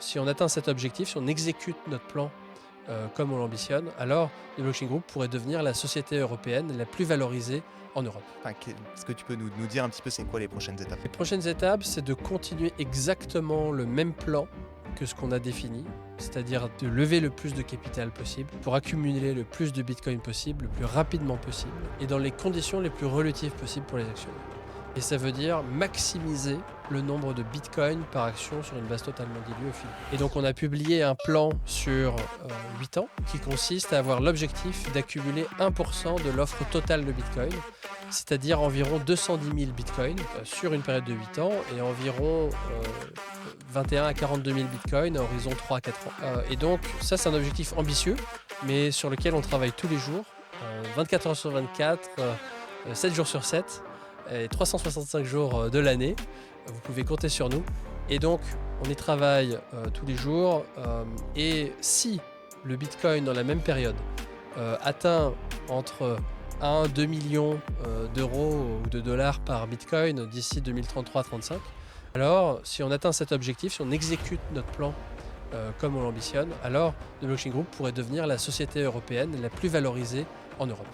si on atteint cet objectif, si on exécute notre plan comme on l'ambitionne, alors le Blockchain Group pourrait devenir la société européenne la plus valorisée en Europe. Enfin, est-ce que tu peux nous dire un petit peu c'est quoi les prochaines étapes? Les prochaines étapes, c'est de continuer exactement le même plan que ce qu'on a défini, c'est-à-dire de lever le plus de capital possible pour accumuler le plus de Bitcoin possible, le plus rapidement possible, et dans les conditions les plus relatives possibles pour les actionnaires. Et ça veut dire maximiser le nombre de Bitcoin par action sur une base totalement diluée au fil. Et donc on a publié un plan sur 8 ans qui consiste à avoir l'objectif d'accumuler 1% de l'offre totale de Bitcoin, c'est-à-dire environ 210 000 Bitcoin sur une période de 8 ans et environ 21 à 42 000 Bitcoin à horizon 3 à 4 ans. Et donc ça c'est un objectif ambitieux, mais sur lequel on travaille tous les jours, 24 heures sur 24, 7 jours sur 7, et 365 jours de l'année. Vous pouvez compter sur nous. Et donc on y travaille tous les jours. Et si le Bitcoin dans la même période atteint entre 1-2 millions d'euros ou de dollars par Bitcoin d'ici 2033-35, alors si on atteint cet objectif, si on exécute notre plan comme on l'ambitionne, alors le Blockchain Group pourrait devenir la société européenne la plus valorisée en Europe.